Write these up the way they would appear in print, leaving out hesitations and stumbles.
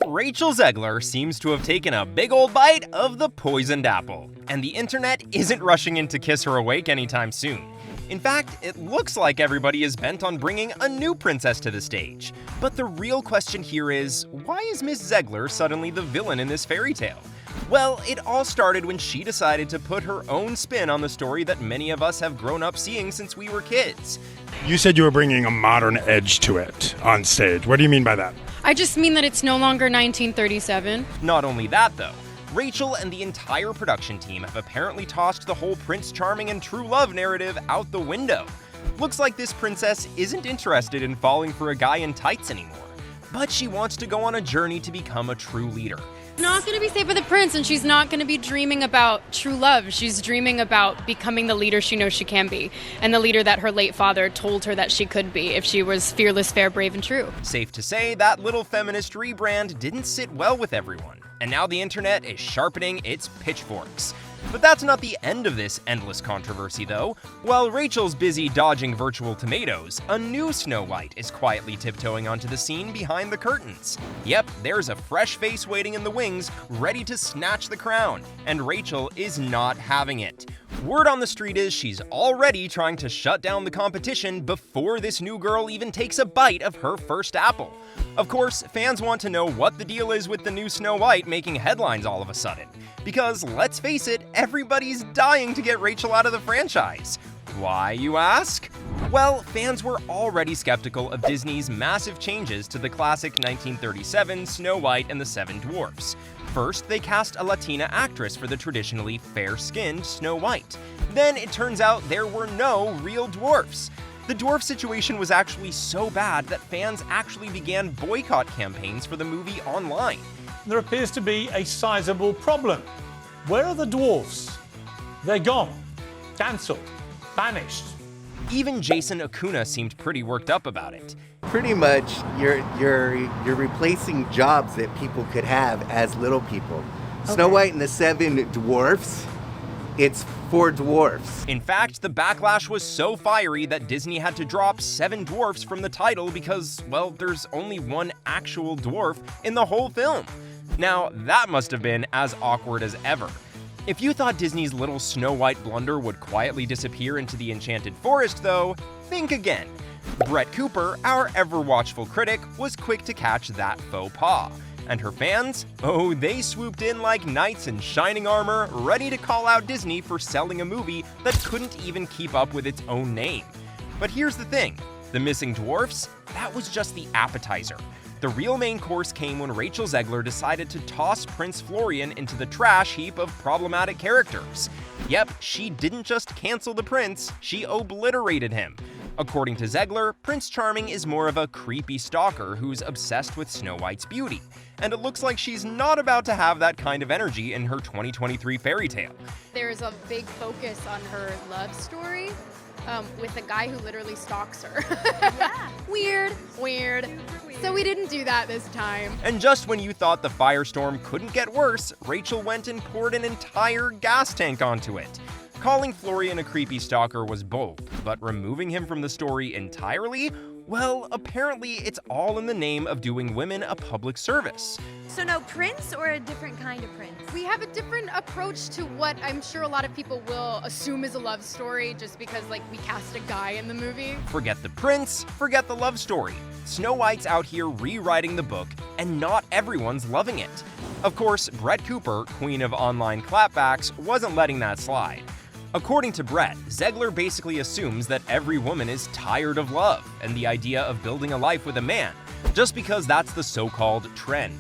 Rachel Zegler seems to have taken a big old bite of the poisoned apple, and the internet isn't rushing in to kiss her awake anytime soon. In fact, it looks like everybody is bent on bringing a new princess to the stage. But the real question here is, why is Miss Zegler suddenly the villain in this fairy tale? Well, it all started when she decided to put her own spin on the story that many of us have grown up seeing since we were kids. You said you were bringing a modern edge to it on stage. What do you mean by that? I just mean that it's no longer 1937. Not only that, though. Rachel and the entire production team have apparently tossed the whole Prince Charming and true love narrative out the window. Looks like this princess isn't interested in falling for a guy in tights anymore, but she wants to go on a journey to become a true leader. She's not going to be safe with the prince, and she's not going to be dreaming about true love. She's dreaming about becoming the leader she knows she can be, and the leader that her late father told her that she could be if she was fearless, fair, brave, and true. Safe to say that little feminist rebrand didn't sit well with everyone, and now the internet is sharpening its pitchforks. But that's not the end of this endless controversy, though. While Rachel's busy dodging virtual tomatoes, a new Snow White is quietly tiptoeing onto the scene behind the curtains. Yep, there's a fresh face waiting in the wings, ready to snatch the crown, and Rachel is not having it. Word on the street is she's already trying to shut down the competition before this new girl even takes a bite of her first apple. Of course, fans want to know what the deal is with the new Snow White making headlines all of a sudden. Because, let's face it, everybody's dying to get Rachel out of the franchise. Why, you ask? Well, fans were already skeptical of Disney's massive changes to the classic 1937 Snow White and the Seven Dwarfs. First, they cast a Latina actress for the traditionally fair-skinned Snow White. Then it turns out there were no real dwarfs. The dwarf situation was actually so bad that fans actually began boycott campaigns for the movie online. There appears to be a sizable problem. Where are the dwarfs? They're gone. Cancelled. Banished. Even Jason Acuna seemed pretty worked up about it. Pretty much, you're replacing jobs that people could have as little people. Okay. Snow White and the Seven Dwarfs, it's for dwarfs. In fact, the backlash was so fiery that Disney had to drop Seven Dwarfs from the title because, well, there's only one actual dwarf in the whole film. Now, that must have been as awkward as ever. If you thought Disney's little Snow White blunder would quietly disappear into the Enchanted Forest, though, think again. Brett Cooper, our ever-watchful critic, was quick to catch that faux pas. And her fans? Oh, they swooped in like knights in shining armor, ready to call out Disney for selling a movie that couldn't even keep up with its own name. But here's the thing, the missing dwarfs? That was just the appetizer. The real main course came when Rachel Zegler decided to toss Prince Florian into the trash heap of problematic characters. Yep, she didn't just cancel the prince, she obliterated him. According to Zegler, Prince Charming is more of a creepy stalker who's obsessed with Snow White's beauty, and it looks like she's not about to have that kind of energy in her 2023 fairy tale. There's a big focus on her love story with a guy who literally stalks her. Yeah. Weird. So we didn't do that this time. And just when you thought the firestorm couldn't get worse, Rachel went and poured an entire gas tank onto it. Calling Florian a creepy stalker was bold, but removing him from the story entirely? Well, apparently it's all in the name of doing women a public service. So no prince or a different kind of prince? We have a different approach to what I'm sure a lot of people will assume is a love story just because, like, we cast a guy in the movie. Forget the prince, forget the love story. Snow White's out here rewriting the book, and not everyone's loving it. Of course, Brett Cooper, queen of online clapbacks, wasn't letting that slide. According to Brett, Zegler basically assumes that every woman is tired of love and the idea of building a life with a man, just because that's the so-called trend.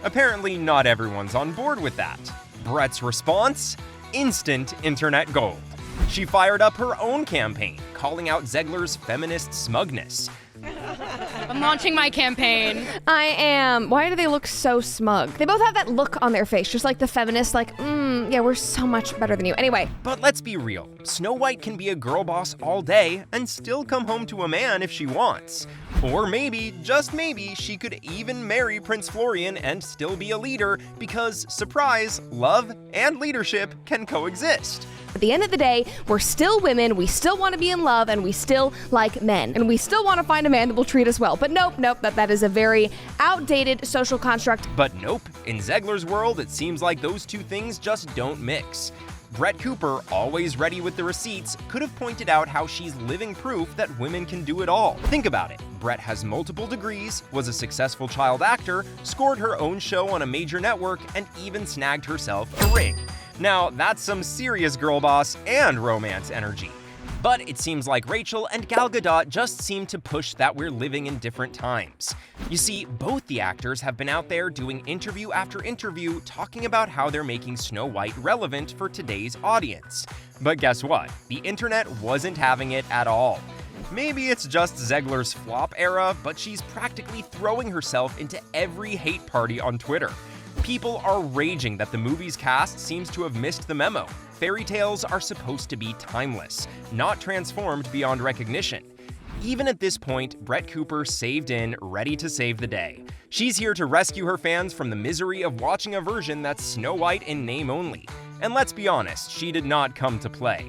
Apparently, not everyone's on board with that. Brett's response? Instant internet gold. She fired up her own campaign, calling out Zegler's feminist smugness. I'm launching my campaign. I am. Why do they look so smug? They both have that look on their face, just like the feminists, like, yeah, we're so much better than you. Anyway. But let's be real. Snow White can be a girl boss all day and still come home to a man if she wants. Or maybe, just maybe, she could even marry Prince Florian and still be a leader because, surprise, love and leadership can coexist. At the end of the day, we're still women, we still want to be in love, and we still like men. And we still want to find a man that will treat us well. But nope, that is a very outdated social construct. But nope, in Zegler's world, it seems like those two things just don't mix. Brett Cooper, always ready with the receipts, could have pointed out how she's living proof that women can do it all. Think about it. Brett has multiple degrees, was a successful child actor, scored her own show on a major network, and even snagged herself a ring. Now, that's some serious girl boss and romance energy. But it seems like Rachel and Gal Gadot just seem to push that we're living in different times. You see, both the actors have been out there doing interview after interview talking about how they're making Snow White relevant for today's audience. But guess what? The internet wasn't having it at all. Maybe it's just Zegler's flop era, but she's practically throwing herself into every hate party on Twitter. People are raging that the movie's cast seems to have missed the memo. Fairy tales are supposed to be timeless, not transformed beyond recognition. Even at this point, Brett Cooper saved in, ready to save the day. She's here to rescue her fans from the misery of watching a version that's Snow White in name only. And let's be honest, she did not come to play.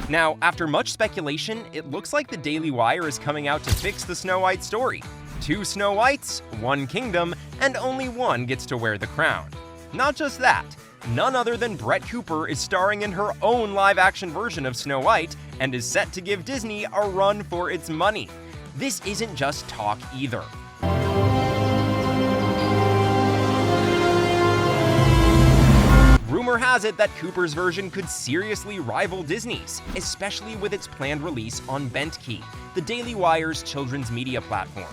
Now, after much speculation, it looks like the Daily Wire is coming out to fix the Snow White story. 2 Snow Whites, 1 kingdom, and only one gets to wear the crown. Not just that, none other than Brett Cooper is starring in her own live-action version of Snow White and is set to give Disney a run for its money. This isn't just talk either. Rumor has it that Cooper's version could seriously rival Disney's, especially with its planned release on Bentkey, the Daily Wire's children's media platform.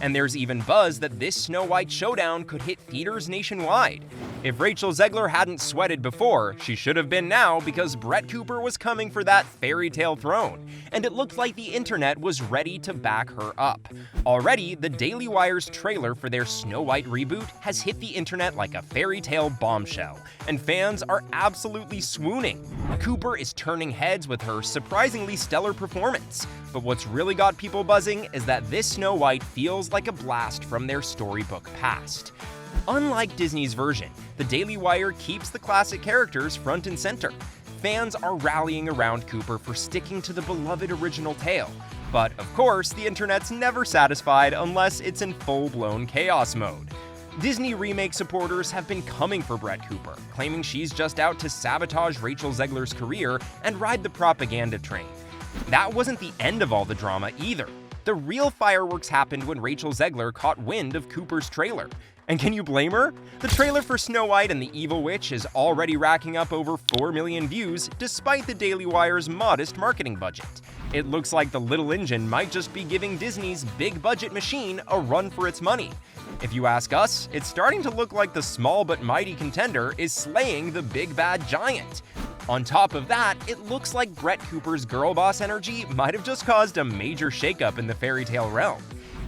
And there's even buzz that this Snow White showdown could hit theaters nationwide. If Rachel Zegler hadn't sweated before, she should have been now, because Brett Cooper was coming for that fairy tale throne, and it looked like the internet was ready to back her up. Already, the Daily Wire's trailer for their Snow White reboot has hit the internet like a fairy tale bombshell, and fans are absolutely swooning. Cooper is turning heads with her surprisingly stellar performance, but what's really got people buzzing is that this Snow White feels like a blast from their storybook past. Unlike Disney's version, the Daily Wire keeps the classic characters front and center. Fans are rallying around Cooper for sticking to the beloved original tale. But of course, the internet's never satisfied unless it's in full-blown chaos mode. Disney remake supporters have been coming for Brett Cooper, claiming she's just out to sabotage Rachel Zegler's career and ride the propaganda train. That wasn't the end of all the drama either. The real fireworks happened when Rachel Zegler caught wind of Cooper's trailer. And can you blame her? The trailer for Snow White and the Evil Witch is already racking up over 4 million views, despite the Daily Wire's modest marketing budget. It looks like the little engine might just be giving Disney's big-budget machine a run for its money. If you ask us, it's starting to look like the small but mighty contender is slaying the big bad giant. On top of that, it looks like Brett Cooper's girl boss energy might have just caused a major shakeup in the fairy tale realm.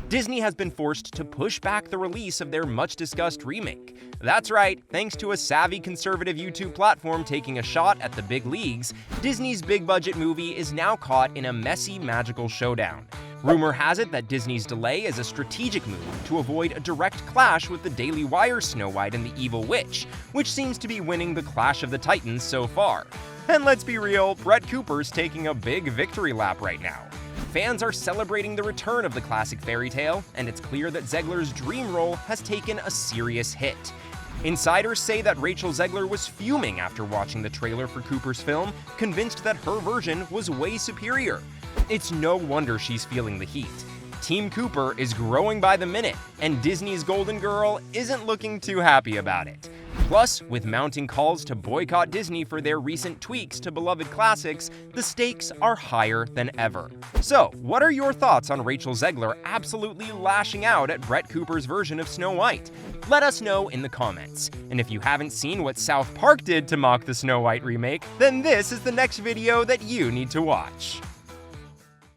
Disney has been forced to push back the release of their much-discussed remake. That's right, thanks to a savvy conservative YouTube platform taking a shot at the big leagues, Disney's big-budget movie is now caught in a messy, magical showdown. Rumor has it that Disney's delay is a strategic move to avoid a direct clash with the Daily Wire Snow White and the Evil Witch, which seems to be winning the Clash of the Titans so far. And let's be real, Brett Cooper's taking a big victory lap right now. Fans are celebrating the return of the classic fairy tale, and it's clear that Zegler's dream role has taken a serious hit. Insiders say that Rachel Zegler was fuming after watching the trailer for Cooper's film, convinced that her version was way superior. It's no wonder she's feeling the heat. Team Cooper is growing by the minute, and Disney's Golden Girl isn't looking too happy about it. Plus, with mounting calls to boycott Disney for their recent tweaks to beloved classics, the stakes are higher than ever. So, what are your thoughts on Rachel Zegler absolutely lashing out at Brett Cooper's version of Snow White? Let us know in the comments. And if you haven't seen what South Park did to mock the Snow White remake, then this is the next video that you need to watch.